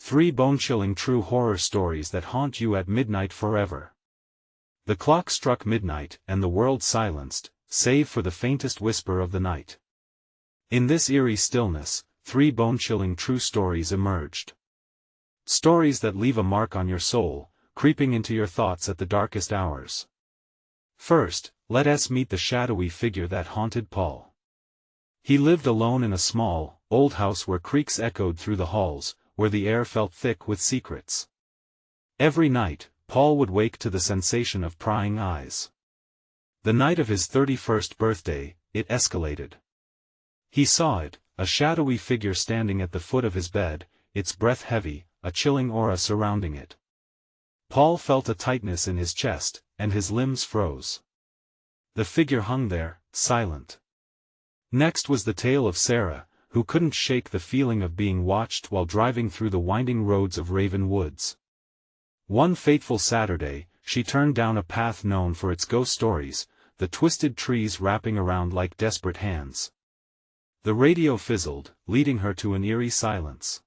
3 bone-chilling true horror stories that haunt you at midnight forever. The clock struck midnight, and the world silenced, save for the faintest whisper of the night. In this eerie stillness, 3 bone-chilling true stories emerged. Stories that leave a mark on your soul, creeping into your thoughts at the darkest hours. First, let us meet the shadowy figure that haunted Paul. He lived alone in a small, old house where creaks echoed through the halls, where the air felt thick with secrets. Every night, Paul would wake to the sensation of prying eyes. The night of his 31st birthday, it escalated. He saw it, a shadowy figure standing at the foot of his bed, its breath heavy, a chilling aura surrounding it. Paul felt a tightness in his chest, and his limbs froze. The figure hung there, silent. Next was the tale of Sarah, who couldn't shake the feeling of being watched while driving through the winding roads of Raven Woods. One fateful Saturday, she turned down a path known for its ghost stories, the twisted trees wrapping around like desperate hands. The radio fizzled, leading her to an eerie silence.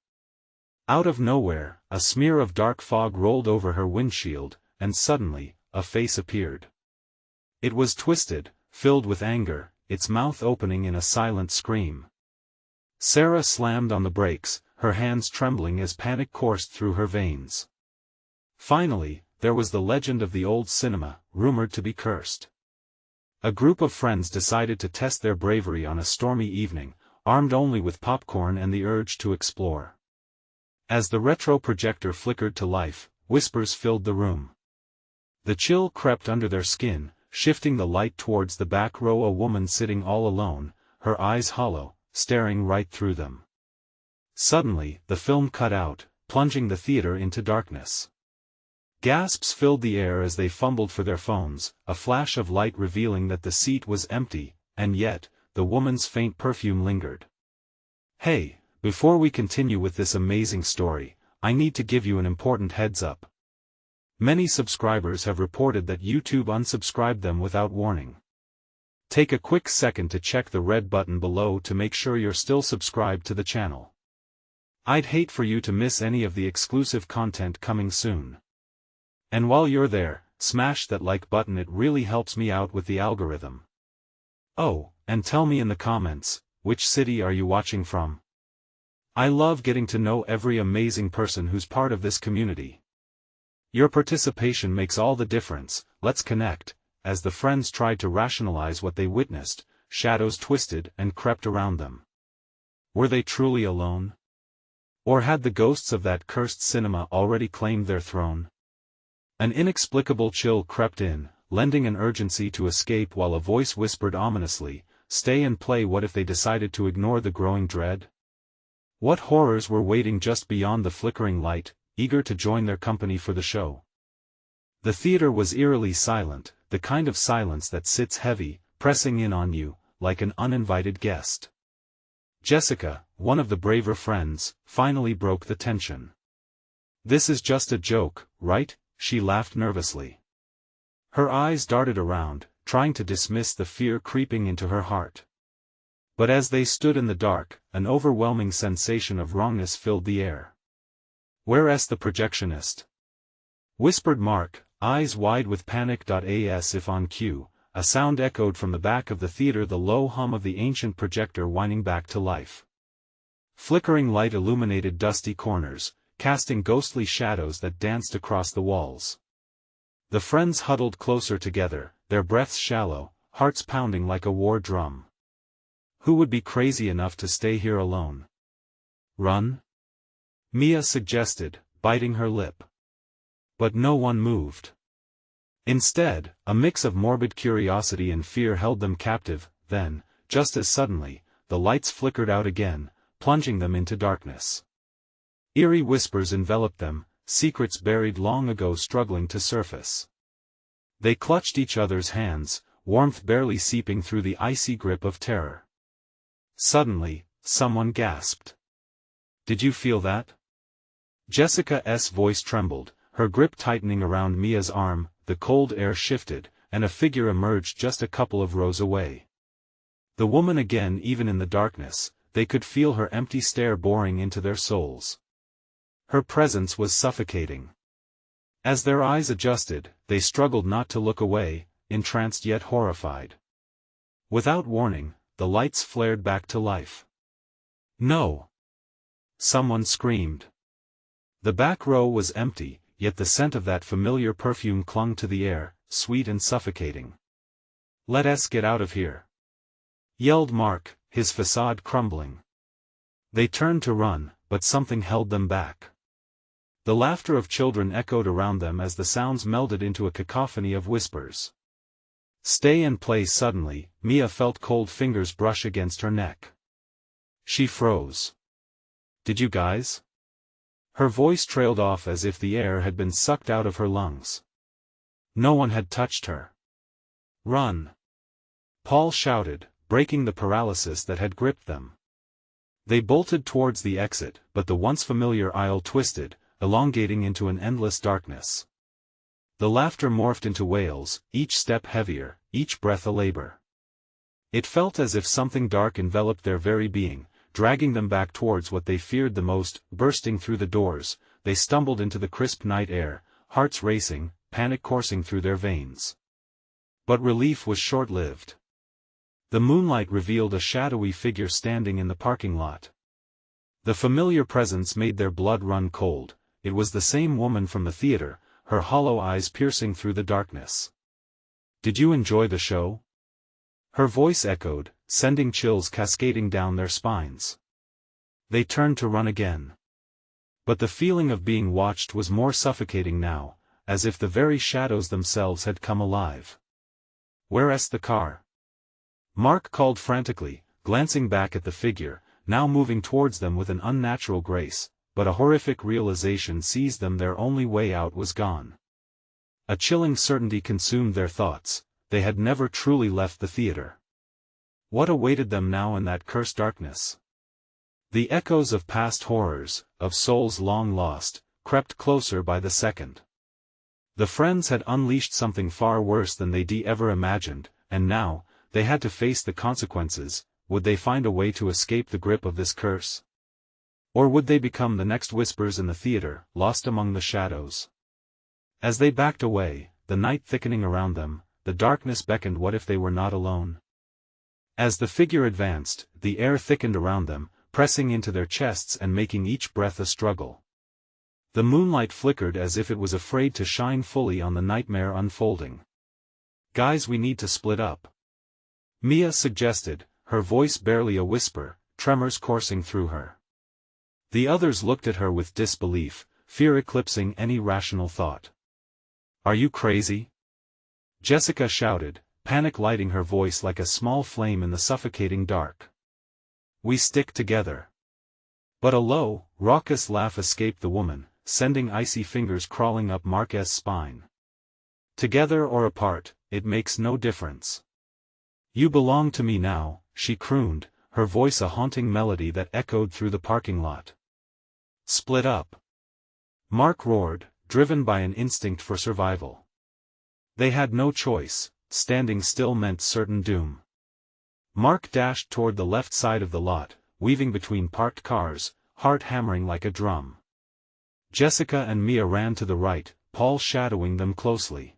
Out of nowhere, a smear of dark fog rolled over her windshield, and suddenly, a face appeared. It was twisted, filled with anger, its mouth opening in a silent scream. Sarah slammed on the brakes, her hands trembling as panic coursed through her veins. Finally, there was the legend of the old cinema, rumored to be cursed. A group of friends decided to test their bravery on a stormy evening, armed only with popcorn and the urge to explore. As the retro projector flickered to life, whispers filled the room. The chill crept under their skin, shifting the light towards the back row, a woman sitting all alone, her eyes hollow, staring right through them. Suddenly, the film cut out, plunging the theater into darkness. Gasps filled the air as they fumbled for their phones, a flash of light revealing that the seat was empty, and yet, the woman's faint perfume lingered. Hey, before we continue with this amazing story, I need to give you an important heads up. Many subscribers have reported that YouTube unsubscribed them without warning. Take a quick second to check the red button below to make sure you're still subscribed to the channel. I'd hate for you to miss any of the exclusive content coming soon. And while you're there, smash that like button, it really helps me out with the algorithm. Oh, and tell me in the comments, which city are you watching from? I love getting to know every amazing person who's part of this community. Your participation makes all the difference. Let's connect. As the friends tried to rationalize what they witnessed, shadows twisted and crept around them. Were they truly alone? Or had the ghosts of that cursed cinema already claimed their throne? An inexplicable chill crept in, lending an urgency to escape, while a voice whispered ominously, "Stay and play." What if they decided to ignore the growing dread? What horrors were waiting just beyond the flickering light, eager to join their company for the show? The theater was eerily silent, the kind of silence that sits heavy, pressing in on you, like an uninvited guest. Jessica, one of the braver friends, finally broke the tension. "This is just a joke, right?" she laughed nervously. Her eyes darted around, trying to dismiss the fear creeping into her heart. But as they stood in the dark, an overwhelming sensation of wrongness filled the air. "Where's the projectionist?" whispered Mark, eyes wide with panic. As if on cue, a sound echoed from the back of the theater, the low hum of the ancient projector winding back to life. Flickering light illuminated dusty corners, casting ghostly shadows that danced across the walls. The friends huddled closer together, their breaths shallow, hearts pounding like a war drum. Who would be crazy enough to stay here alone? "Run?" Mia suggested, biting her lip. But no one moved. Instead, a mix of morbid curiosity and fear held them captive. Then, just as suddenly, the lights flickered out again, plunging them into darkness. Eerie whispers enveloped them, secrets buried long ago struggling to surface. They clutched each other's hands, warmth barely seeping through the icy grip of terror. Suddenly, someone gasped. "Did you feel that?" Jessica's voice trembled, her grip tightening around Mia's arm. The cold air shifted, and a figure emerged just a couple of rows away. The woman again. Even in the darkness, they could feel her empty stare boring into their souls. Her presence was suffocating. As their eyes adjusted, they struggled not to look away, entranced yet horrified. Without warning, the lights flared back to life. "No!" someone screamed. The back row was empty, yet the scent of that familiar perfume clung to the air, sweet and suffocating. "Let us get out of here!" yelled Mark, his facade crumbling. They turned to run, but something held them back. The laughter of children echoed around them as the sounds melded into a cacophony of whispers. "Stay and play." Suddenly, Mia felt cold fingers brush against her neck. She froze. "Did you guys?" Her voice trailed off as if the air had been sucked out of her lungs. No one had touched her. "Run!" Paul shouted, breaking the paralysis that had gripped them. They bolted towards the exit, but the once familiar aisle twisted, elongating into an endless darkness. The laughter morphed into wails, each step heavier, each breath a labor. It felt as if something dark enveloped their very being, dragging them back towards what they feared the most. Bursting through the doors, they stumbled into the crisp night air, hearts racing, panic coursing through their veins. But relief was short-lived. The moonlight revealed a shadowy figure standing in the parking lot. The familiar presence made their blood run cold. It was the same woman from the theater, her hollow eyes piercing through the darkness. "Did you enjoy the show?" Her voice echoed, sending chills cascading down their spines. They turned to run again. But the feeling of being watched was more suffocating now, as if the very shadows themselves had come alive. "Where's the car?" Mark called frantically, glancing back at the figure, now moving towards them with an unnatural grace, but a horrific realization seized them: their only way out was gone. A chilling certainty consumed their thoughts: they had never truly left the theater. What awaited them now in that cursed darkness? The echoes of past horrors, of souls long lost, crept closer by the second. The friends had unleashed something far worse than they'd ever imagined, and now, they had to face the consequences. Would they find a way to escape the grip of this curse? Or would they become the next whispers in the theater, lost among the shadows? As they backed away, the night thickening around them, the darkness beckoned. What if they were not alone? As the figure advanced, the air thickened around them, pressing into their chests and making each breath a struggle. The moonlight flickered as if it was afraid to shine fully on the nightmare unfolding. "Guys, we need to split up," Mia suggested, her voice barely a whisper, tremors coursing through her. The others looked at her with disbelief, fear eclipsing any rational thought. "Are you crazy?" Jessica shouted, panic lighting her voice like a small flame in the suffocating dark. "We stick together." But a low, raucous laugh escaped the woman, sending icy fingers crawling up Mark's spine. "Together or apart, it makes no difference. You belong to me now," she crooned, her voice a haunting melody that echoed through the parking lot. "Split up!" Mark roared, driven by an instinct for survival. They had no choice. Standing still meant certain doom. Mark dashed toward the left side of the lot, weaving between parked cars, heart hammering like a drum. Jessica and Mia ran to the right, Paul shadowing them closely.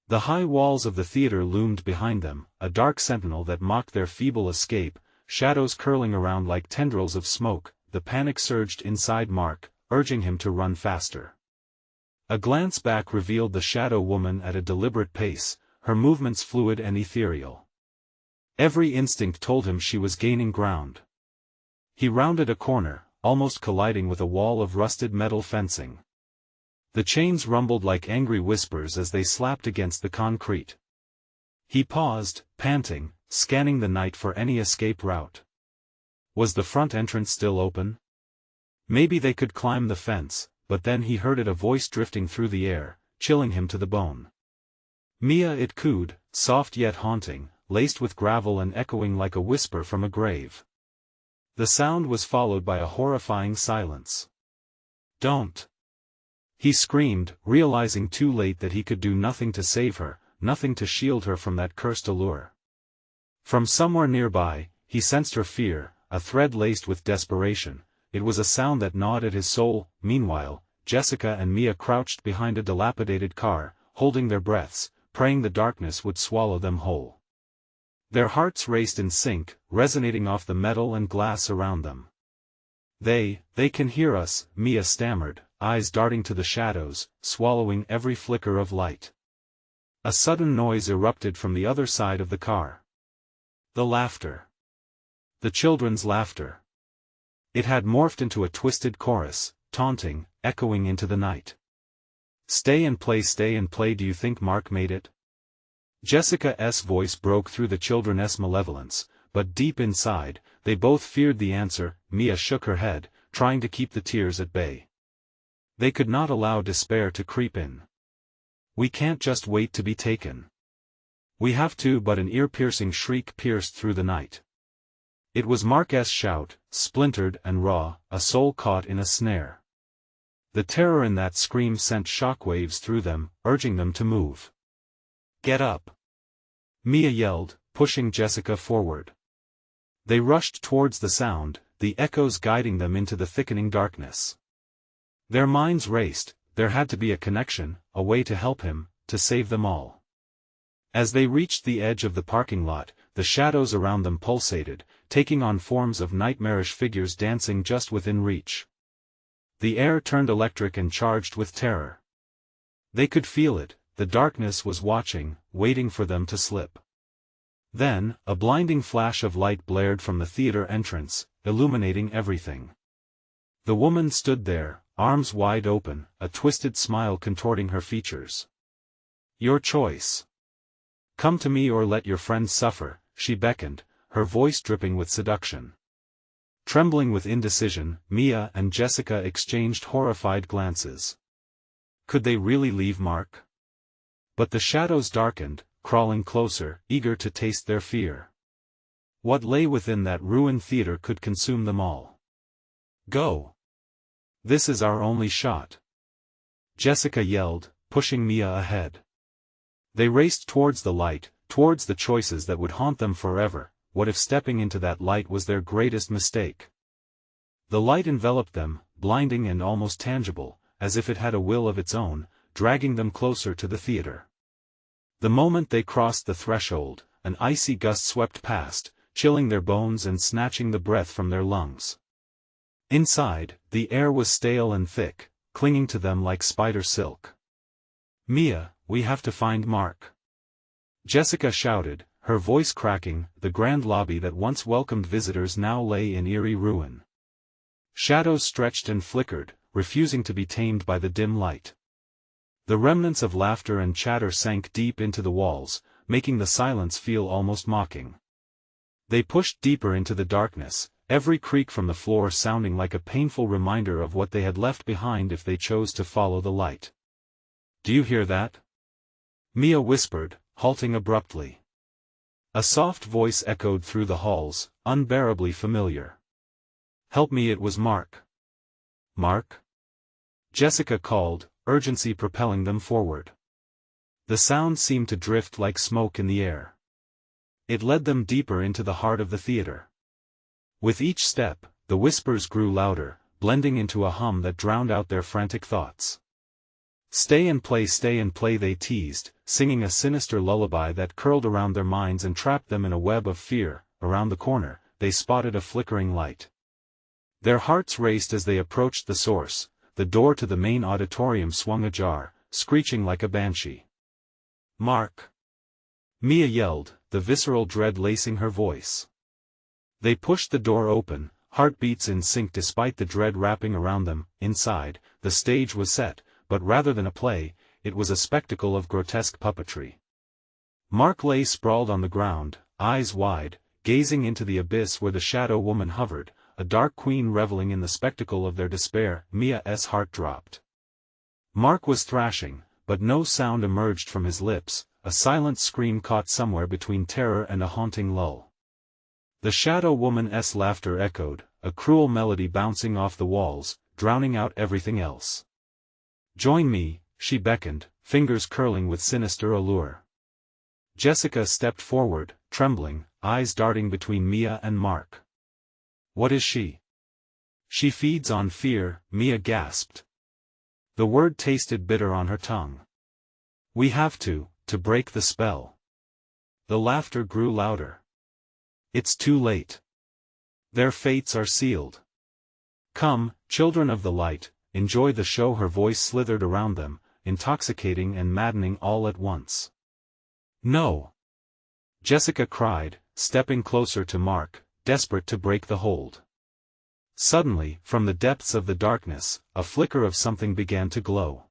The high walls of the theater loomed behind them, a dark sentinel that mocked their feeble escape, shadows curling around like tendrils of smoke. The panic surged inside Mark, urging him to run faster. A glance back revealed the shadow woman at a deliberate pace, her movements fluid and ethereal. Every instinct told him she was gaining ground. He rounded a corner, almost colliding with a wall of rusted metal fencing. The chains rumbled like angry whispers as they slapped against the concrete. He paused, panting, scanning the night for any escape route. Was the front entrance still open? Maybe they could climb the fence, but then he heard a voice drifting through the air, chilling him to the bone. "Mia," it cooed, soft yet haunting, laced with gravel and echoing like a whisper from a grave. The sound was followed by a horrifying silence. "Don't!" he screamed, realizing too late that he could do nothing to save her, nothing to shield her from that cursed allure. From somewhere nearby, he sensed her fear, a thread laced with desperation, it was a sound that gnawed at his soul. Meanwhile, Jessica and Mia crouched behind a dilapidated car, holding their breaths, praying the darkness would swallow them whole. Their hearts raced in sync, resonating off the metal and glass around them. They can hear us," Mia stammered, eyes darting to the shadows, swallowing every flicker of light. A sudden noise erupted from the other side of the car. The laughter. The children's laughter. It had morphed into a twisted chorus, taunting, echoing into the night. Stay and play, do you think Mark made it?" Jessica's voice broke through the children's malevolence, but deep inside, they both feared the answer. Mia shook her head, trying to keep the tears at bay. They could not allow despair to creep in. "We can't just wait to be taken. We have to." But an ear-piercing shriek pierced through the night. It was Mark's shout, splintered and raw, a soul caught in a snare. The terror in that scream sent shockwaves through them, urging them to move. "Get up!" Mia yelled, pushing Jessica forward. They rushed towards the sound, the echoes guiding them into the thickening darkness. Their minds raced. There had to be a connection, a way to help him, to save them all. As they reached the edge of the parking lot, the shadows around them pulsated, taking on forms of nightmarish figures dancing just within reach. The air turned electric and charged with terror. They could feel it. The darkness was watching, waiting for them to slip. Then, a blinding flash of light blared from the theater entrance, illuminating everything. The woman stood there, arms wide open, a twisted smile contorting her features. "Your choice. Come to me or let your friends suffer," she beckoned, her voice dripping with seduction. Trembling with indecision, Mia and Jessica exchanged horrified glances. Could they really leave Mark? But the shadows darkened, crawling closer, eager to taste their fear. What lay within that ruined theater could consume them all. "Go! This is our only shot!" Jessica yelled, pushing Mia ahead. They raced towards the light, towards the choices that would haunt them forever. What if stepping into that light was their greatest mistake? The light enveloped them, blinding and almost tangible, as if it had a will of its own, dragging them closer to the theater. The moment they crossed the threshold, an icy gust swept past, chilling their bones and snatching the breath from their lungs. Inside, the air was stale and thick, clinging to them like spider silk. "Mia, we have to find Mark," Jessica shouted, her voice cracking. The grand lobby that once welcomed visitors now lay in eerie ruin. Shadows stretched and flickered, refusing to be tamed by the dim light. The remnants of laughter and chatter sank deep into the walls, making the silence feel almost mocking. They pushed deeper into the darkness, every creak from the floor sounding like a painful reminder of what they had left behind if they chose to follow the light. "Do you hear that?" Mia whispered, halting abruptly. A soft voice echoed through the halls, unbearably familiar. "Help me, it was Mark." "Mark?" Jessica called, urgency propelling them forward. The sound seemed to drift like smoke in the air. It led them deeper into the heart of the theater. With each step, the whispers grew louder, blending into a hum that drowned out their frantic thoughts. Stay and play, they teased, singing a sinister lullaby that curled around their minds and trapped them in a web of fear. Around the corner, they spotted a flickering light. Their hearts raced as they approached the source. The door to the main auditorium swung ajar, screeching like a banshee. "Mark!" Mia yelled, the visceral dread lacing her voice. They pushed the door open, heartbeats in sync despite the dread wrapping around them. Inside, the stage was set, but rather than a play, it was a spectacle of grotesque puppetry. Mark lay sprawled on the ground, eyes wide, gazing into the abyss where the shadow woman hovered, a dark queen reveling in the spectacle of their despair. Mia's heart dropped. Mark was thrashing, but no sound emerged from his lips, a silent scream caught somewhere between terror and a haunting lull. The shadow woman's laughter echoed, a cruel melody bouncing off the walls, drowning out everything else. "Join me," she beckoned, fingers curling with sinister allure. Jessica stepped forward, trembling, eyes darting between Mia and Mark. "What is she?" She feeds on fear, Mia gasped. The word tasted bitter on her tongue. We have to break the spell. The laughter grew louder. It's too late. Their fates are sealed. Come, children of the light, enjoy the show. Her voice slithered around them, intoxicating and maddening all at once. No! Jessica cried, stepping closer to Mark, desperate to break the hold. Suddenly, from the depths of the darkness, a flicker of something began to glow.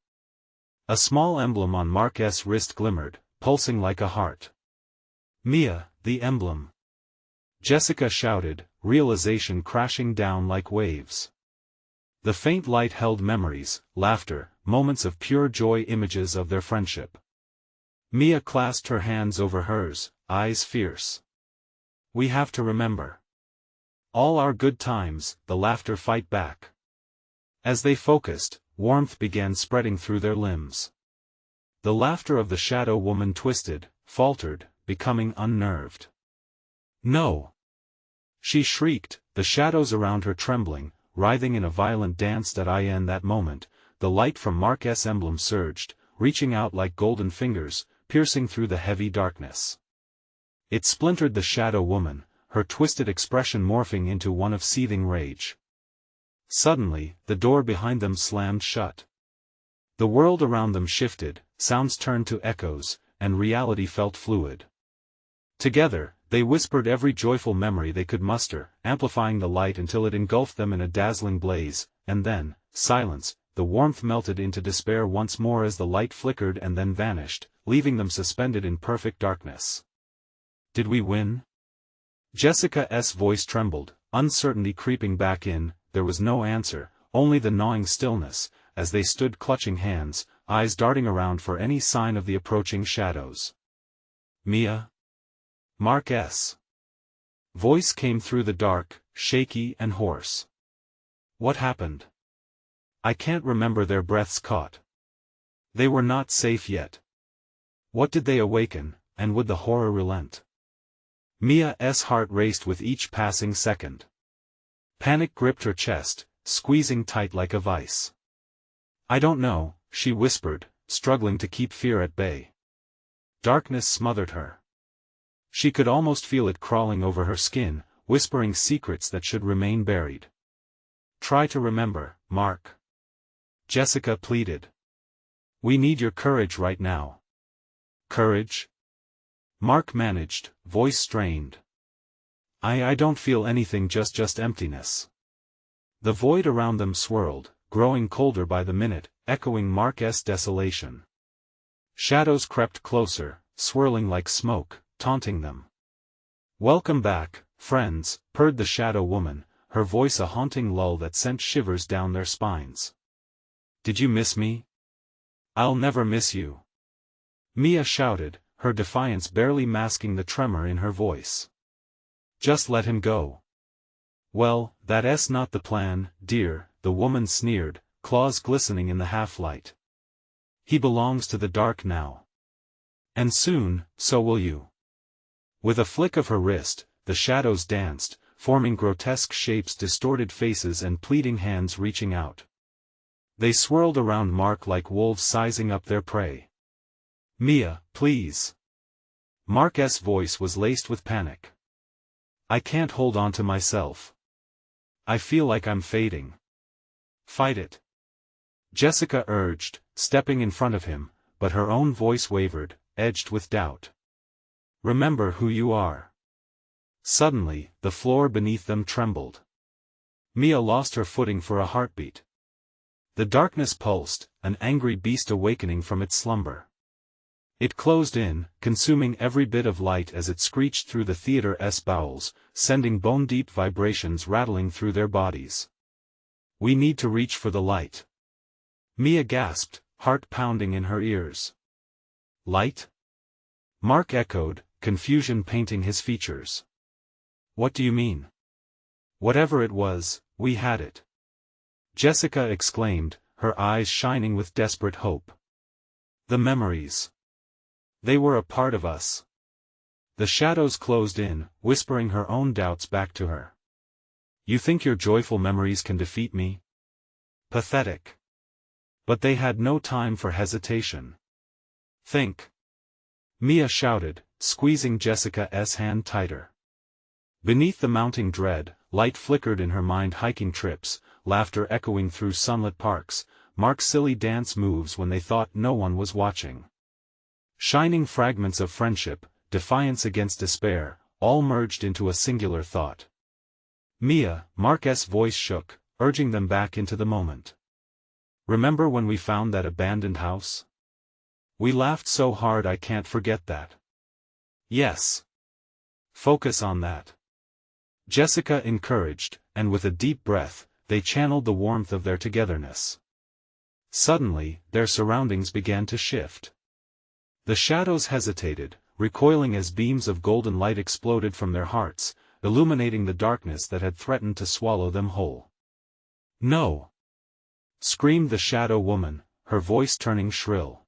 A small emblem on Mark's wrist glimmered, pulsing like a heart. Mia, the emblem! Jessica shouted, realization crashing down like waves. The faint light held memories, laughter, moments of pure joy, images of their friendship. Mia clasped her hands over hers, eyes fierce. We have to remember. All our good times, the laughter fight back. As they focused, warmth began spreading through their limbs. The laughter of the shadow woman twisted, faltered, becoming unnerved. No! She shrieked, the shadows around her trembling, writhing in a violent dance. In that moment, the light from Mark's emblem surged, reaching out like golden fingers, piercing through the heavy darkness. It splintered the shadow woman, her twisted expression morphing into one of seething rage. Suddenly, the door behind them slammed shut. The world around them shifted, sounds turned to echoes, and reality felt fluid. Together, they whispered every joyful memory they could muster, amplifying the light until it engulfed them in a dazzling blaze, and then, silence. The warmth melted into despair once more as the light flickered and then vanished, leaving them suspended in perfect darkness. Did we win? Jessica's voice trembled, uncertainty creeping back in. There was no answer, only the gnawing stillness, as they stood clutching hands, eyes darting around for any sign of the approaching shadows. Mia? Mark's voice came through the dark, shaky and hoarse. What happened? I can't remember. Their breaths caught. They were not safe yet. What did they awaken, and would the horror relent? Mia's heart raced with each passing second. Panic gripped her chest, squeezing tight like a vice. I don't know, she whispered, struggling to keep fear at bay. Darkness smothered her. She could almost feel it crawling over her skin, whispering secrets that should remain buried. Try to remember, Mark. Jessica pleaded. We need your courage right now. Courage? Mark managed, voice strained. I don't feel anything, just emptiness. The void around them swirled, growing colder by the minute, echoing Mark's desolation. Shadows crept closer, swirling like smoke, taunting them. Welcome back, friends, purred the shadow woman, her voice a haunting lull that sent shivers down their spines. Did you miss me? I'll never miss you. Mia shouted, her defiance barely masking the tremor in her voice. Just let him go. Well, that's not the plan, dear, the woman sneered, claws glistening in the half-light. He belongs to the dark now. And soon, so will you. With a flick of her wrist, the shadows danced, forming grotesque shapes, distorted faces and pleading hands reaching out. They swirled around Mark like wolves sizing up their prey. Mia, please. Mark's voice was laced with panic. I can't hold on to myself. I feel like I'm fading. Fight it. Jessica urged, stepping in front of him, but her own voice wavered, edged with doubt. Remember who you are. Suddenly, the floor beneath them trembled. Mia lost her footing for a heartbeat. The darkness pulsed, an angry beast awakening from its slumber. It closed in, consuming every bit of light as it screeched through the theater's bowels, sending bone-deep vibrations rattling through their bodies. We need to reach for the light. Mia gasped, heart pounding in her ears. Light? Mark echoed, confusion painting his features. What do you mean? Whatever it was, we had it. Jessica exclaimed, her eyes shining with desperate hope. The memories. They were a part of us. The shadows closed in, whispering her own doubts back to her. You think your joyful memories can defeat me? Pathetic. But they had no time for hesitation. Think. Mia shouted, squeezing Jessica's hand tighter. Beneath the mounting dread, light flickered in her mind: hiking trips, laughter echoing through sunlit parks, Mark's silly dance moves when they thought no one was watching. Shining fragments of friendship, defiance against despair, all merged into a singular thought. Mia, Mark's voice shook, urging them back into the moment. Remember when we found that abandoned house? We laughed so hard I can't forget that. Yes. Focus on that. Jessica encouraged, and with a deep breath, they channeled the warmth of their togetherness. Suddenly, their surroundings began to shift. The shadows hesitated, recoiling as beams of golden light exploded from their hearts, illuminating the darkness that had threatened to swallow them whole. No! Screamed the shadow woman, her voice turning shrill.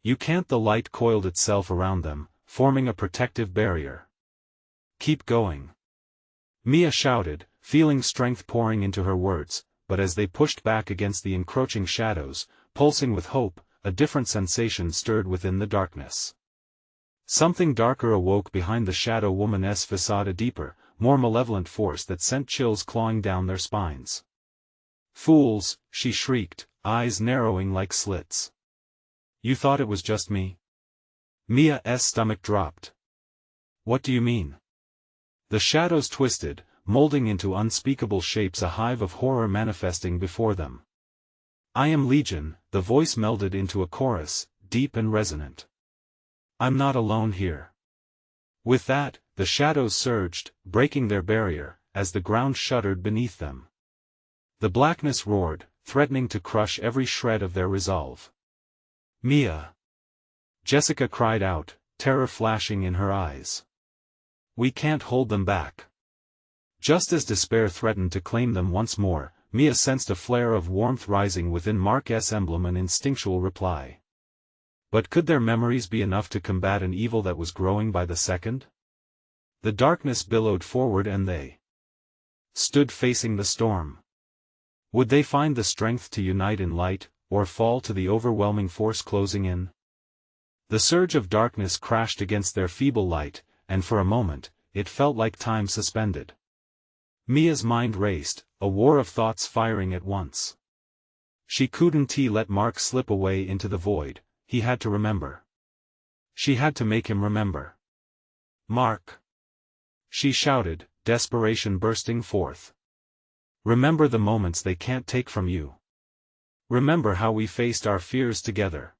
You can't! The light coiled itself around them, forming a protective barrier. Keep going. Mia shouted, feeling strength pouring into her words, but as they pushed back against the encroaching shadows, pulsing with hope, a different sensation stirred within the darkness. Something darker awoke behind the shadow woman's facade, a deeper, more malevolent force that sent chills clawing down their spines. Fools, she shrieked, eyes narrowing like slits. You thought it was just me? Mia's stomach dropped. What do you mean? The shadows twisted, molding into unspeakable shapes, a hive of horror manifesting before them. I am Legion, the voice melded into a chorus, deep and resonant. I'm not alone here. With that, the shadows surged, breaking their barrier, as the ground shuddered beneath them. The blackness roared, threatening to crush every shred of their resolve. Mia! Jessica cried out, terror flashing in her eyes. We can't hold them back. Just as despair threatened to claim them once more, Mia sensed a flare of warmth rising within Mark's emblem, an instinctual reply. But could their memories be enough to combat an evil that was growing by the second? The darkness billowed forward and they stood facing the storm. Would they find the strength to unite in light, or fall to the overwhelming force closing in? The surge of darkness crashed against their feeble light, and for a moment, it felt like time suspended. Mia's mind raced, a war of thoughts firing at once. She couldn't let Mark slip away into the void. He had to remember. She had to make him remember. Mark! She shouted, desperation bursting forth. Remember the moments they can't take from you. Remember how we faced our fears together.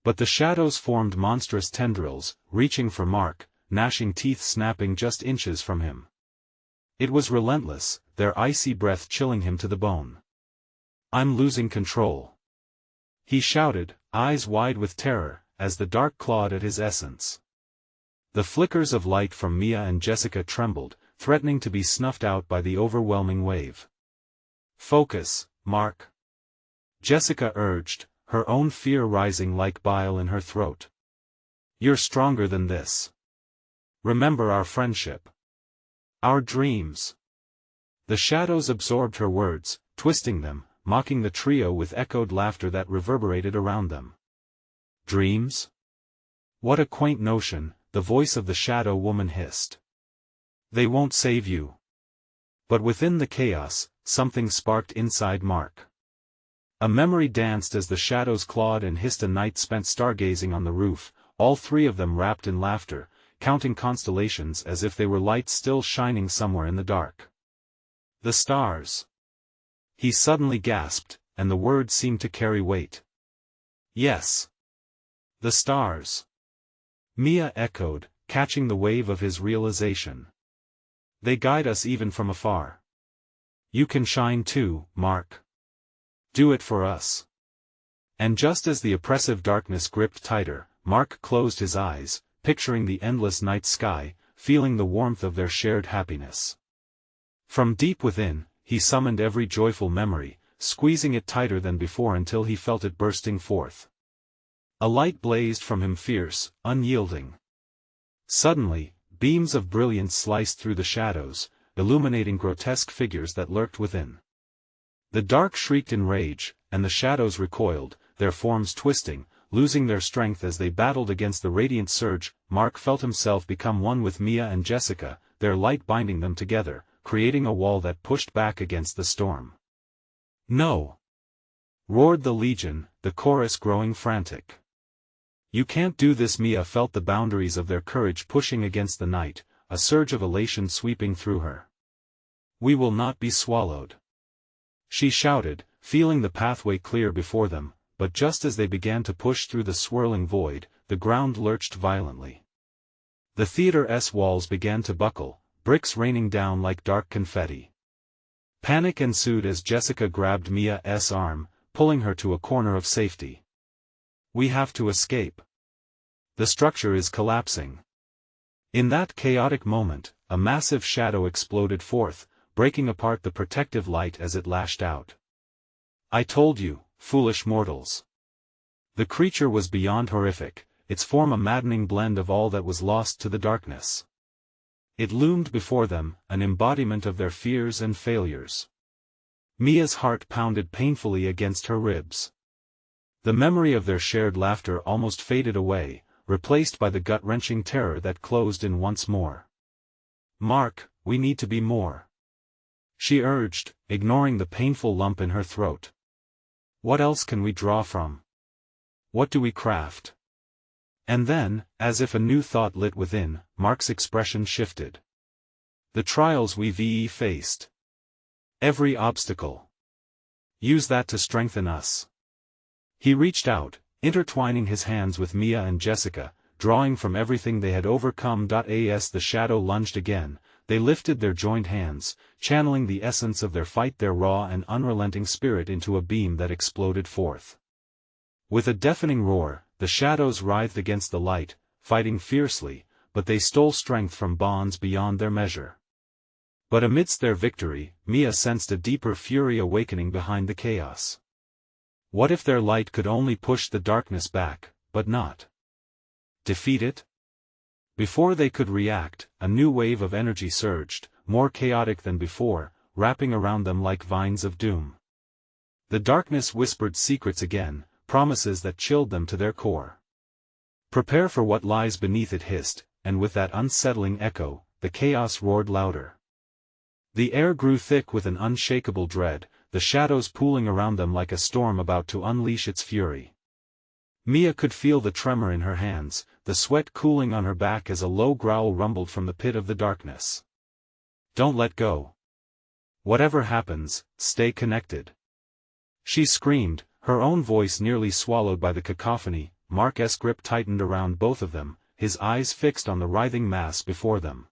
But the shadows formed monstrous tendrils, reaching for Mark, gnashing teeth, snapping just inches from him. It was relentless, their icy breath chilling him to the bone. I'm losing control. He shouted, eyes wide with terror, as the dark clawed at his essence. The flickers of light from Mia and Jessica trembled, threatening to be snuffed out by the overwhelming wave. Focus, Mark. Jessica urged, her own fear rising like bile in her throat. You're stronger than this. Remember our friendship. Our dreams. The shadows absorbed her words, twisting them, mocking the trio with echoed laughter that reverberated around them. Dreams? What a quaint notion, the voice of the shadow woman hissed. They won't save you. But within the chaos, something sparked inside Mark. A memory danced as the shadows clawed and hissed, a night spent stargazing on the roof, all three of them wrapped in laughter, counting constellations as if they were lights still shining somewhere in the dark. The stars. He suddenly gasped, and the word seemed to carry weight. Yes. The stars. Mia echoed, catching the wave of his realization. They guide us even from afar. You can shine too, Mark. Do it for us. And just as the oppressive darkness gripped tighter, Mark closed his eyes, picturing the endless night sky, feeling the warmth of their shared happiness. From deep within, he summoned every joyful memory, squeezing it tighter than before until he felt it bursting forth. A light blazed from him, fierce, unyielding. Suddenly, beams of brilliance sliced through the shadows, illuminating grotesque figures that lurked within. The dark shrieked in rage, and the shadows recoiled, their forms twisting, losing their strength as they battled against the radiant surge. Mark felt himself become one with Mia and Jessica, their light binding them together, creating a wall that pushed back against the storm. "No!" roared the Legion, the chorus growing frantic. "You can't do this." Mia felt the boundaries of their courage pushing against the night, a surge of elation sweeping through her. "We will not be swallowed," she shouted, feeling the pathway clear before them, but just as they began to push through the swirling void, the ground lurched violently. The theater's walls began to buckle, bricks raining down like dark confetti. Panic ensued as Jessica grabbed Mia's arm, pulling her to a corner of safety. "We have to escape. The structure is collapsing." In that chaotic moment, a massive shadow exploded forth, breaking apart the protective light as it lashed out. "I told you, foolish mortals." The creature was beyond horrific, its form a maddening blend of all that was lost to the darkness. It loomed before them, an embodiment of their fears and failures. Mia's heart pounded painfully against her ribs. The memory of their shared laughter almost faded away, replaced by the gut-wrenching terror that closed in once more. "Mark, we need to be more," she urged, ignoring the painful lump in her throat. "What else can we draw from? What do we craft?" And then, as if a new thought lit within, Mark's expression shifted. "The trials we've faced. Every obstacle. Use that to strengthen us." He reached out, intertwining his hands with Mia and Jessica, drawing from everything they had overcome. As the shadow lunged again, they lifted their joined hands, channeling the essence of their fight, their raw and unrelenting spirit, into a beam that exploded forth. With a deafening roar, the shadows writhed against the light, fighting fiercely, but they stole strength from bonds beyond their measure. But amidst their victory, Mia sensed a deeper fury awakening behind the chaos. What if their light could only push the darkness back, but not defeat it? Before they could react, a new wave of energy surged, more chaotic than before, wrapping around them like vines of doom. The darkness whispered secrets again, promises that chilled them to their core. "Prepare for what lies beneath," it hissed, and with that unsettling echo, the chaos roared louder. The air grew thick with an unshakable dread, the shadows pooling around them like a storm about to unleash its fury. Mia could feel the tremor in her hands, the sweat cooling on her back as a low growl rumbled from the pit of the darkness. "Don't let go. Whatever happens, stay connected," she screamed, her own voice nearly swallowed by the cacophony. Mark's grip tightened around both of them, his eyes fixed on the writhing mass before them.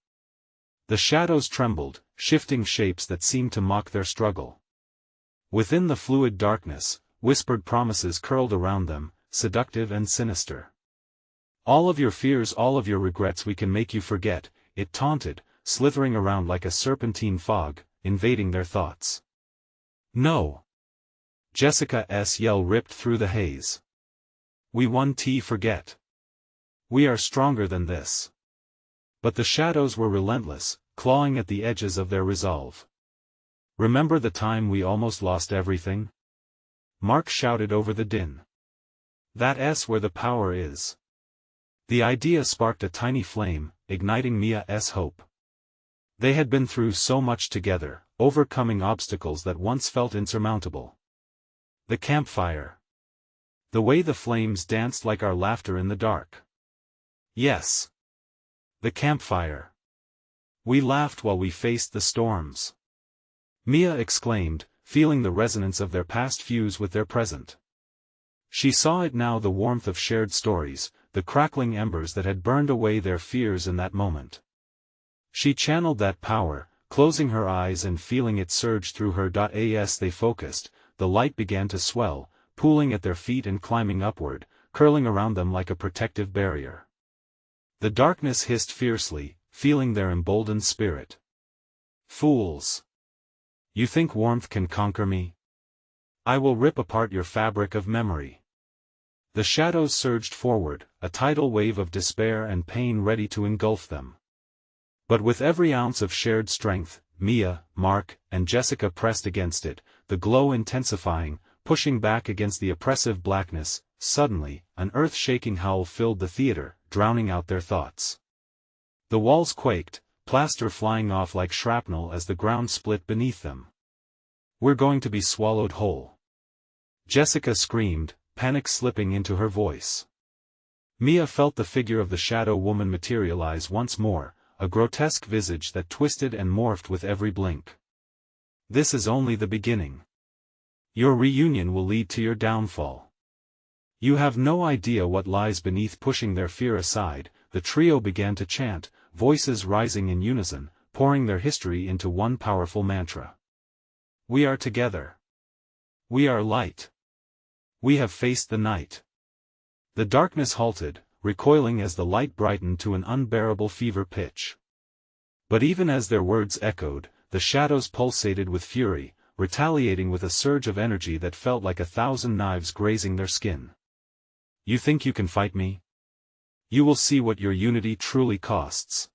The shadows trembled, shifting shapes that seemed to mock their struggle. Within the fluid darkness, whispered promises curled around them, seductive and sinister. "All of your fears, all of your regrets, we can make you forget," it taunted, slithering around like a serpentine fog, invading their thoughts. "No!" Jessica's yell ripped through the haze. "We won't forget. We are stronger than this." But the shadows were relentless, clawing at the edges of their resolve. "Remember the time we almost lost everything?" Mark shouted over the din. "That's where the power is." The idea sparked a tiny flame, igniting Mia's hope. They had been through so much together, overcoming obstacles that once felt insurmountable. The campfire. The way the flames danced like our laughter in the dark. Yes. The campfire. We laughed while we faced the storms. Mia exclaimed, feeling the resonance of their past fuse with their present. She saw it now, the warmth of shared stories, the crackling embers that had burned away their fears in that moment. She channeled that power, closing her eyes and feeling it surge through her. As they focused, the light began to swell, pooling at their feet and climbing upward, curling around them like a protective barrier. The darkness hissed fiercely, feeling their emboldened spirit. "Fools! You think warmth can conquer me? I will rip apart your fabric of memory." The shadows surged forward, a tidal wave of despair and pain ready to engulf them. But with every ounce of shared strength, Mia, Mark, and Jessica pressed against it, the glow intensifying, pushing back against the oppressive blackness. Suddenly, an earth-shaking howl filled the theater, drowning out their thoughts. The walls quaked, plaster flying off like shrapnel as the ground split beneath them. "We're going to be swallowed whole," Jessica screamed, panic slipping into her voice. Mia felt the figure of the shadow woman materialize once more, a grotesque visage that twisted and morphed with every blink. "This is only the beginning. Your reunion will lead to your downfall. You have no idea what lies beneath." Pushing their fear aside, the trio began to chant, voices rising in unison, pouring their history into one powerful mantra. "We are together. We are light. We have faced the night." The darkness halted, recoiling as the light brightened to an unbearable fever pitch. But even as their words echoed, the shadows pulsated with fury, retaliating with a surge of energy that felt like 1,000 knives grazing their skin. "You think you can fight me? You will see what your unity truly costs."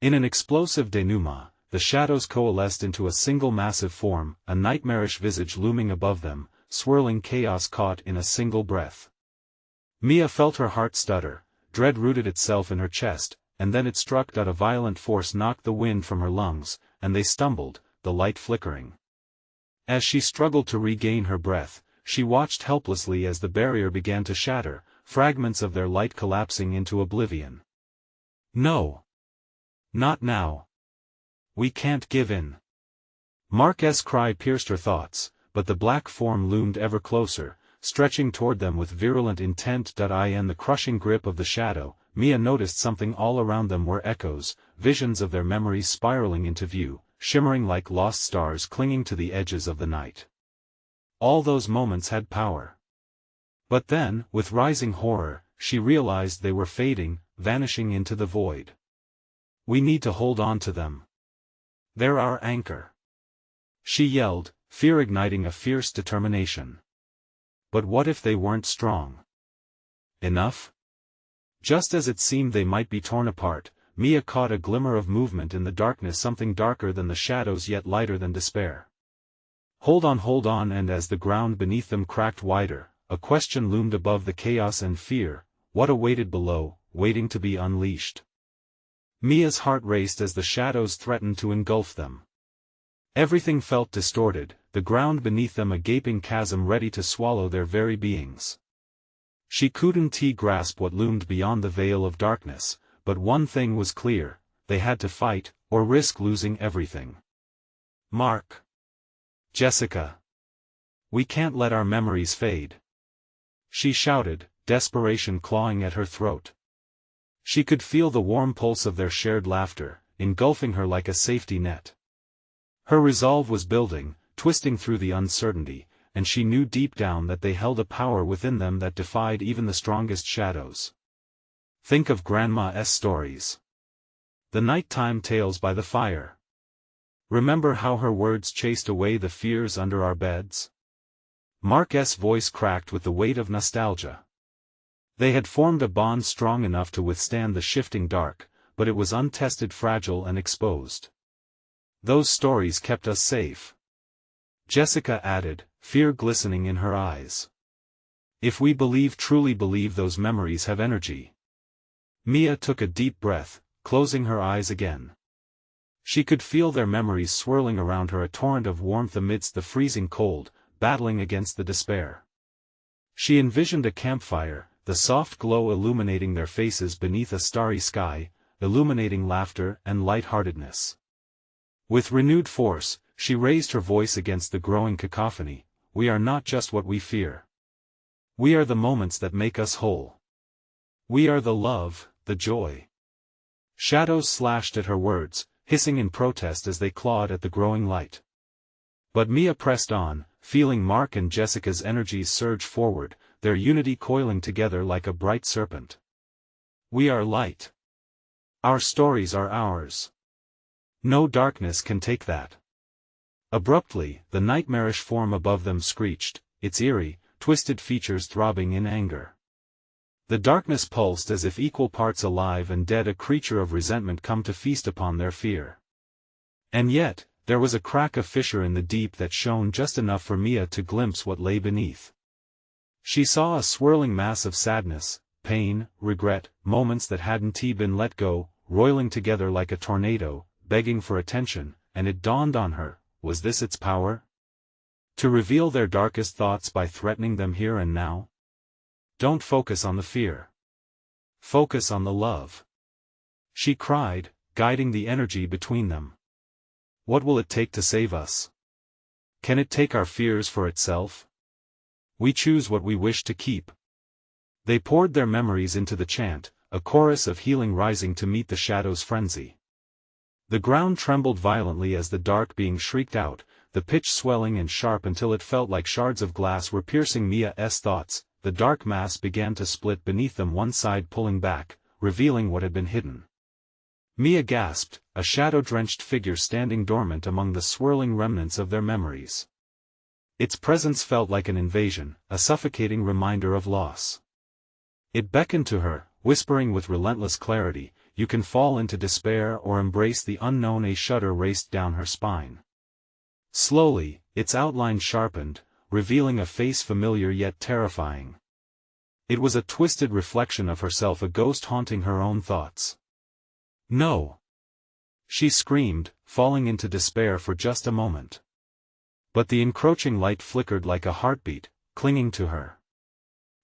In an explosive denouement, the shadows coalesced into a single massive form, a nightmarish visage looming above them, swirling chaos caught in a single breath. Mia felt her heart stutter, dread rooted itself in her chest, and then it struck out. A violent force knocked the wind from her lungs, and they stumbled, the light flickering. As she struggled to regain her breath, she watched helplessly as the barrier began to shatter, fragments of their light collapsing into oblivion. "No. Not now. We can't give in." Mark's cry pierced her thoughts, but the black form loomed ever closer, stretching toward them with virulent intent. In the crushing grip of the shadow, Mia noticed something. All around them were echoes, visions of their memories spiraling into view, shimmering like lost stars clinging to the edges of the night. All those moments had power. But then, with rising horror, she realized they were fading, vanishing into the void. "We need to hold on to them. They're our anchor," she yelled, fear igniting a fierce determination. But what if they weren't strong enough? Just as it seemed they might be torn apart, Mia caught a glimmer of movement in the darkness, something darker than the shadows yet lighter than despair. Hold on," and as the ground beneath them cracked wider, a question loomed above the chaos and fear: what awaited below, waiting to be unleashed? Mia's heart raced as the shadows threatened to engulf them. Everything felt distorted, the ground beneath them a gaping chasm ready to swallow their very beings. She couldn't grasp what loomed beyond the veil of darkness, but one thing was clear: they had to fight, or risk losing everything. "Mark. Jessica. We can't let our memories fade," she shouted, desperation clawing at her throat. She could feel the warm pulse of their shared laughter, engulfing her like a safety net. Her resolve was building, twisting through the uncertainty, and she knew deep down that they held a power within them that defied even the strongest shadows. Think of Grandma's stories. The nighttime tales by the fire. Remember how her words chased away the fears under our beds? Mark's voice cracked with the weight of nostalgia. They had formed a bond strong enough to withstand the shifting dark, but it was untested, fragile and exposed. "Those stories kept us safe," Jessica added, fear glistening in her eyes. "If we truly believe those memories have energy." Mia took a deep breath, closing her eyes again. She could feel their memories swirling around her, a torrent of warmth amidst the freezing cold, battling against the despair. She envisioned a campfire, the soft glow illuminating their faces beneath a starry sky, illuminating laughter and light-heartedness. With renewed force, she raised her voice against the growing cacophony: "We are not just what we fear. We are the moments that make us whole. We are the love, the joy." Shadows slashed at her words, hissing in protest as they clawed at the growing light. But Mia pressed on, feeling Mark and Jessica's energies surge forward, their unity coiling together like a bright serpent. "We are light. Our stories are ours. No darkness can take that." Abruptly, the nightmarish form above them screeched, its eerie, twisted features throbbing in anger. The darkness pulsed as if equal parts alive and dead, a creature of resentment come to feast upon their fear. And yet, there was a crack of fissure in the deep that shone just enough for Mia to glimpse what lay beneath. She saw a swirling mass of sadness, pain, regret, moments that hadn't been let go, roiling together like a tornado, begging for attention, and it dawned on her, was this its power? To reveal their darkest thoughts by threatening them here and now? Don't focus on the fear. Focus on the love. She cried, guiding the energy between them. What will it take to save us? Can it take our fears for itself? We choose what we wish to keep. They poured their memories into the chant, a chorus of healing rising to meet the shadow's frenzy. The ground trembled violently as the dark being shrieked out, the pitch swelling and sharp until it felt like shards of glass were piercing Mia's thoughts. The dark mass began to split beneath them, one side pulling back, revealing what had been hidden. Mia gasped, a shadow-drenched figure standing dormant among the swirling remnants of their memories. Its presence felt like an invasion, a suffocating reminder of loss. It beckoned to her, whispering with relentless clarity, "You can fall into despair or embrace the unknown." A shudder raced down her spine. Slowly, its outline sharpened, revealing a face familiar yet terrifying. It was a twisted reflection of herself, a ghost haunting her own thoughts. "No!" she screamed, falling into despair for just a moment. But the encroaching light flickered like a heartbeat, clinging to her.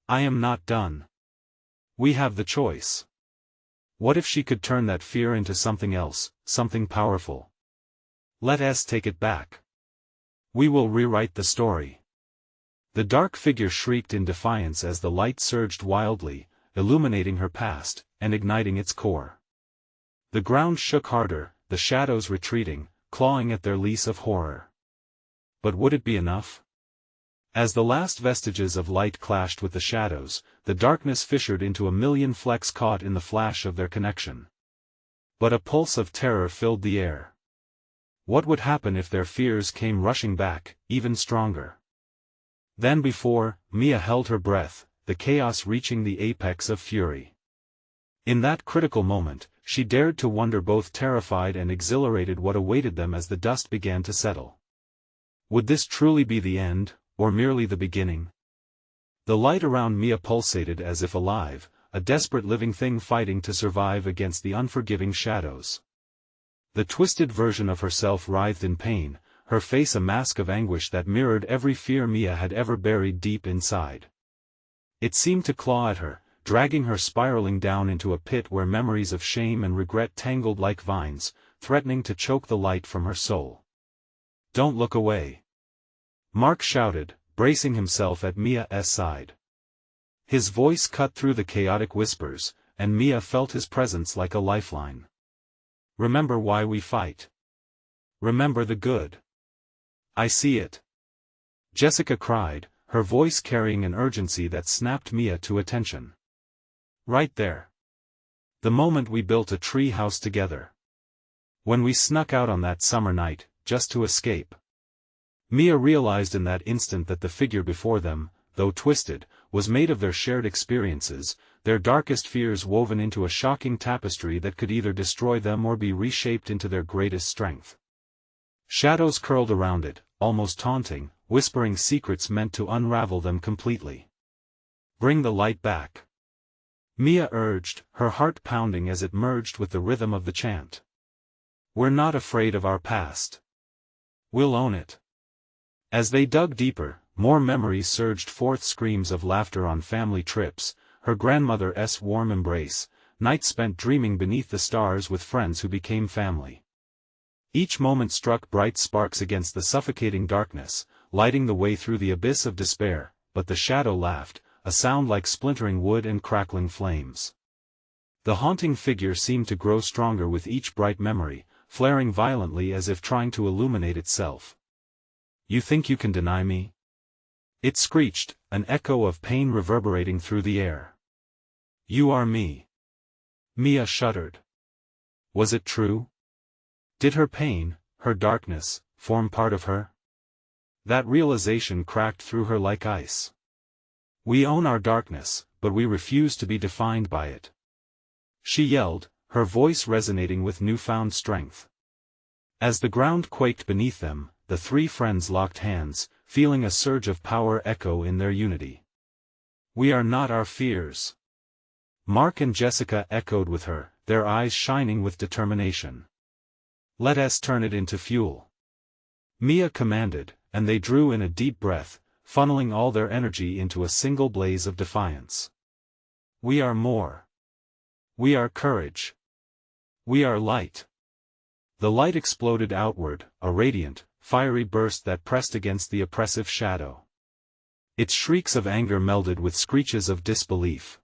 "I am not done. We have the choice." What if she could turn that fear into something else, something powerful? Let us take it back. We will rewrite the story. The dark figure shrieked in defiance as the light surged wildly, illuminating her past, and igniting its core. The ground shook harder, the shadows retreating, clawing at their lease of horror. But would it be enough? As the last vestiges of light clashed with the shadows, the darkness fissured into a million flecks caught in the flash of their connection. But a pulse of terror filled the air. What would happen if their fears came rushing back, even stronger? Than before, Mia held her breath, the chaos reaching the apex of fury. In that critical moment, she dared to wonder, both terrified and exhilarated, what awaited them as the dust began to settle. Would this truly be the end, or merely the beginning? The light around Mia pulsated as if alive, a desperate living thing fighting to survive against the unforgiving shadows. The twisted version of herself writhed in pain, her face a mask of anguish that mirrored every fear Mia had ever buried deep inside. It seemed to claw at her, dragging her spiraling down into a pit where memories of shame and regret tangled like vines, threatening to choke the light from her soul. "Don't look away!" Mark shouted, bracing himself at Mia's side. His voice cut through the chaotic whispers, and Mia felt his presence like a lifeline. "Remember why we fight. Remember the good." "I see it," Jessica cried, her voice carrying an urgency that snapped Mia to attention. "Right there. The moment we built a tree house together. When we snuck out on that summer night, just to escape." Mia realized in that instant that the figure before them, though twisted, was made of their shared experiences, their darkest fears woven into a shocking tapestry that could either destroy them or be reshaped into their greatest strength. Shadows curled around it, almost taunting, whispering secrets meant to unravel them completely. "Bring the light back," Mia urged, her heart pounding as it merged with the rhythm of the chant. "We're not afraid of our past. We'll own it." As they dug deeper, more memories surged forth, screams of laughter on family trips, her grandmother's warm embrace, nights spent dreaming beneath the stars with friends who became family. Each moment struck bright sparks against the suffocating darkness, lighting the way through the abyss of despair, but the shadow laughed, a sound like splintering wood and crackling flames. The haunting figure seemed to grow stronger with each bright memory, flaring violently as if trying to illuminate itself. "You think you can deny me?" it screeched, an echo of pain reverberating through the air. "You are me." Mia shuddered. Was it true? Did her pain, her darkness, form part of her? That realization cracked through her like ice. "We own our darkness, but we refuse to be defined by it," she yelled, her voice resonating with newfound strength. As the ground quaked beneath them, the three friends locked hands, feeling a surge of power echo in their unity. "We are not our fears." Mark and Jessica echoed with her, their eyes shining with determination. "Let us turn it into fuel," Mia commanded, and they drew in a deep breath, funneling all their energy into a single blaze of defiance. "We are more. We are courage. We are light." The light exploded outward, a radiant, fiery burst that pressed against the oppressive shadow. Its shrieks of anger melded with screeches of disbelief.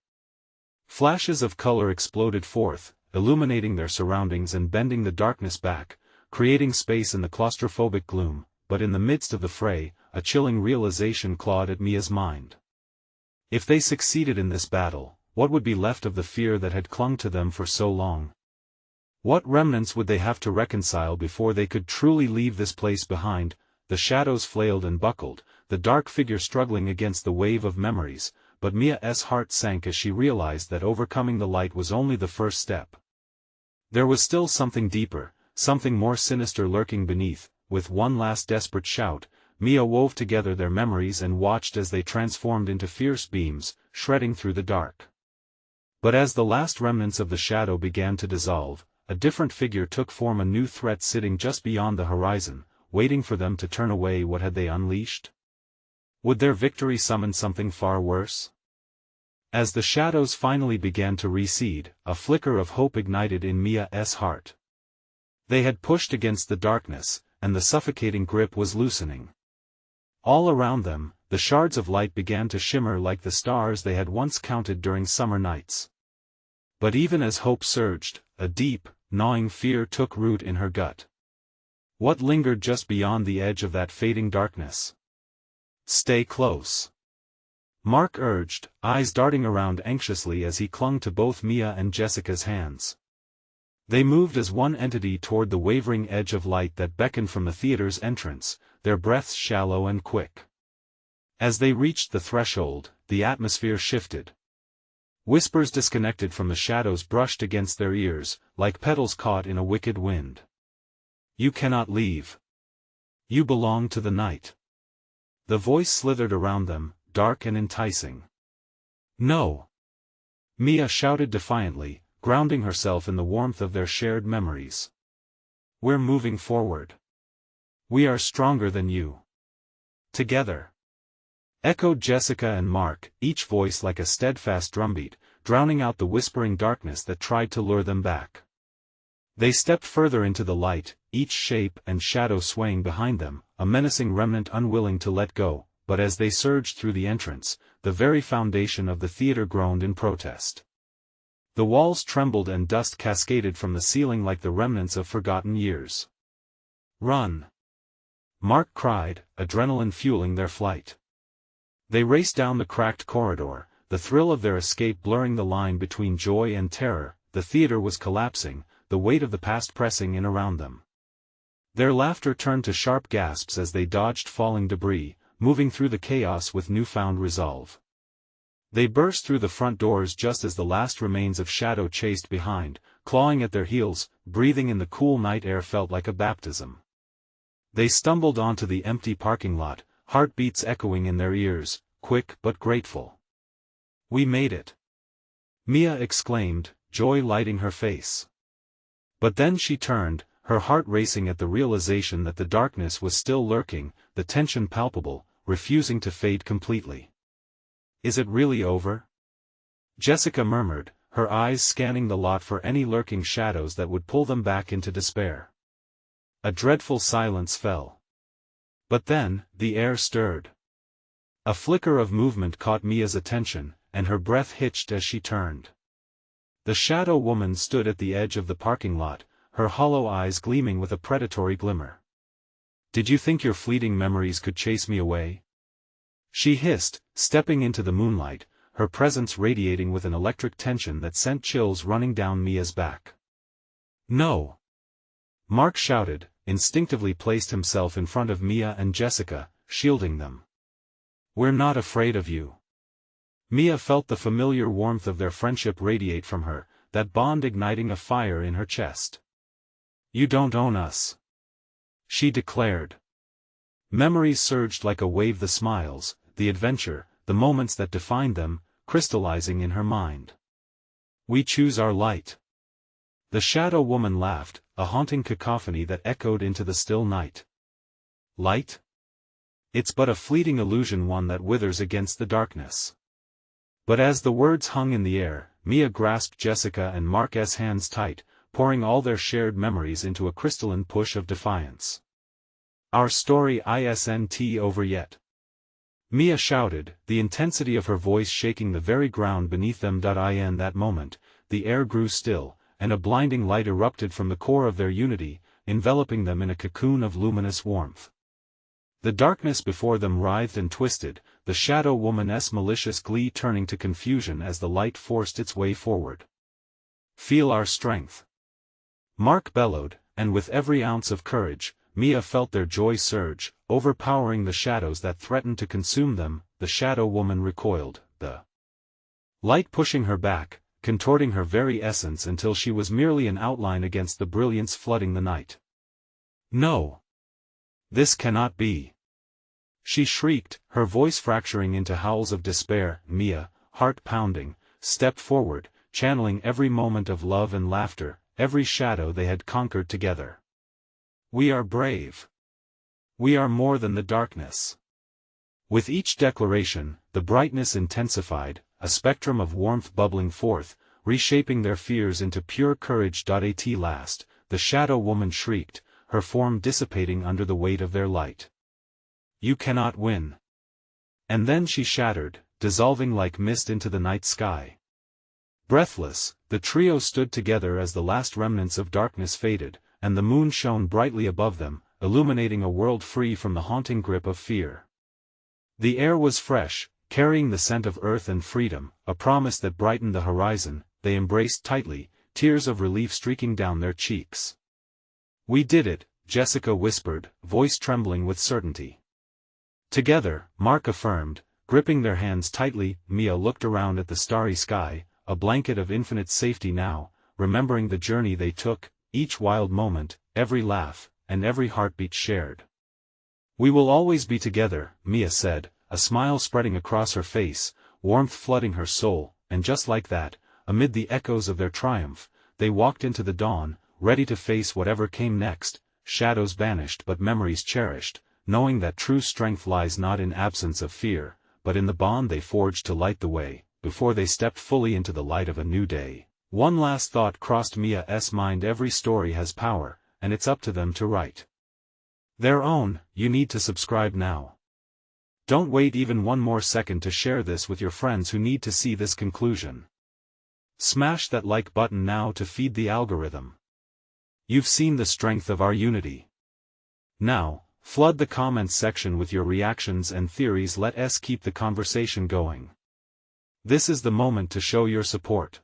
Flashes of color exploded forth, illuminating their surroundings and bending the darkness back, creating space in the claustrophobic gloom, but in the midst of the fray, a chilling realization clawed at Mia's mind. If they succeeded in this battle, what would be left of the fear that had clung to them for so long? What remnants would they have to reconcile before they could truly leave this place behind? The shadows flailed and buckled, the dark figure struggling against the wave of memories, but Mia's heart sank as she realized that overcoming the light was only the first step. There was still something deeper, something more sinister lurking beneath. With one last desperate shout, Mia wove together their memories and watched as they transformed into fierce beams, shredding through the dark. But as the last remnants of the shadow began to dissolve, a different figure took form, a new threat sitting just beyond the horizon, waiting for them to turn away. What had they unleashed? Would their victory summon something far worse? As the shadows finally began to recede, a flicker of hope ignited in Mia's heart. They had pushed against the darkness, and the suffocating grip was loosening. All around them, the shards of light began to shimmer like the stars they had once counted during summer nights. But even as hope surged, a deep, gnawing fear took root in her gut. What lingered just beyond the edge of that fading darkness? "Stay close," Mark urged, eyes darting around anxiously as he clung to both Mia and Jessica's hands. They moved as one entity toward the wavering edge of light that beckoned from the theater's entrance, their breaths shallow and quick. As they reached the threshold, the atmosphere shifted. Whispers disconnected from the shadows brushed against their ears, like petals caught in a wicked wind. "You cannot leave. You belong to the night." The voice slithered around them, dark and enticing. "No!" Mia shouted defiantly, grounding herself in the warmth of their shared memories. "We're moving forward. We are stronger than you. Together." Echoed Jessica and Mark, each voice like a steadfast drumbeat, drowning out the whispering darkness that tried to lure them back. They stepped further into the light, each shape and shadow swaying behind them, a menacing remnant unwilling to let go, but as they surged through the entrance, the very foundation of the theater groaned in protest. The walls trembled and dust cascaded from the ceiling like the remnants of forgotten years. "Run!" Mark cried, adrenaline fueling their flight. They raced down the cracked corridor, the thrill of their escape blurring the line between joy and terror. The theater was collapsing, the weight of the past pressing in around them. Their laughter turned to sharp gasps as they dodged falling debris, moving through the chaos with newfound resolve. They burst through the front doors just as the last remains of shadow chased behind, clawing at their heels. Breathing in the cool night air felt like a baptism. They stumbled onto the empty parking lot, heartbeats echoing in their ears, quick but grateful. "We made it!" Mia exclaimed, joy lighting her face. But then she turned, her heart racing at the realization that the darkness was still lurking, the tension palpable, refusing to fade completely. "Is it really over?" Jessica murmured, her eyes scanning the lot for any lurking shadows that would pull them back into despair. A dreadful silence fell. But then, the air stirred. A flicker of movement caught Mia's attention, and her breath hitched as she turned. The shadow woman stood at the edge of the parking lot, her hollow eyes gleaming with a predatory glimmer. "Did you think your fleeting memories could chase me away?" She hissed, stepping into the moonlight, her presence radiating with an electric tension that sent chills running down Mia's back. "No!" Mark shouted, instinctively placed himself in front of Mia and Jessica, shielding them. "We're not afraid of you." Mia felt the familiar warmth of their friendship radiate from her, that bond igniting a fire in her chest. "You don't own us." she declared. Memories surged like a wave, the smiles, the adventure, the moments that defined them, crystallizing in her mind. We choose our light. The shadow woman laughed, a haunting cacophony that echoed into the still night. Light? It's but a fleeting illusion, one that withers against the darkness. But as the words hung in the air, Mia grasped Jessica and Mark's hands tight, pouring all their shared memories into a crystalline push of defiance. Our story isn't over yet. Mia shouted, the intensity of her voice shaking the very ground beneath them. In that moment, the air grew still, and a blinding light erupted from the core of their unity, enveloping them in a cocoon of luminous warmth. The darkness before them writhed and twisted, the shadow woman's malicious glee turning to confusion as the light forced its way forward. Feel our strength. Mark bellowed, and with every ounce of courage, Mia felt their joy surge, overpowering the shadows that threatened to consume them. The shadow woman recoiled, the light pushing her back, contorting her very essence until she was merely an outline against the brilliance flooding the night. No! This cannot be! She shrieked, her voice fracturing into howls of despair. Mia, heart pounding, stepped forward, channeling every moment of love and laughter, every shadow they had conquered together. We are brave. We are more than the darkness. With each declaration, the brightness intensified, a spectrum of warmth bubbling forth, reshaping their fears into pure courage. At last, the shadow woman shrieked, her form dissipating under the weight of their light. You cannot win. And then she shattered, dissolving like mist into the night sky. Breathless, the trio stood together as the last remnants of darkness faded, and the moon shone brightly above them, illuminating a world free from the haunting grip of fear. The air was fresh, carrying the scent of earth and freedom, a promise that brightened the horizon. They embraced tightly, tears of relief streaking down their cheeks. We did it, Jessica whispered, voice trembling with certainty. Together, Mark affirmed, gripping their hands tightly. Mia looked around at the starry sky, a blanket of infinite safety now, remembering the journey they took, each wild moment, every laugh, and every heartbeat shared. We will always be together, Mia said, a smile spreading across her face, warmth flooding her soul, and just like that, amid the echoes of their triumph, they walked into the dawn, ready to face whatever came next, shadows banished but memories cherished, knowing that true strength lies not in absence of fear, but in the bond they forged to light the way. Before they stepped fully into the light of a new day, one last thought crossed Mia's mind: every story has power, and it's up to them to write their own. You need to subscribe now. Don't wait even one more second to share this with your friends who need to see this conclusion. Smash that like button now to feed the algorithm. You've seen the strength of our unity. Now, flood the comments section with your reactions and theories. Let us keep the conversation going. This is the moment to show your support.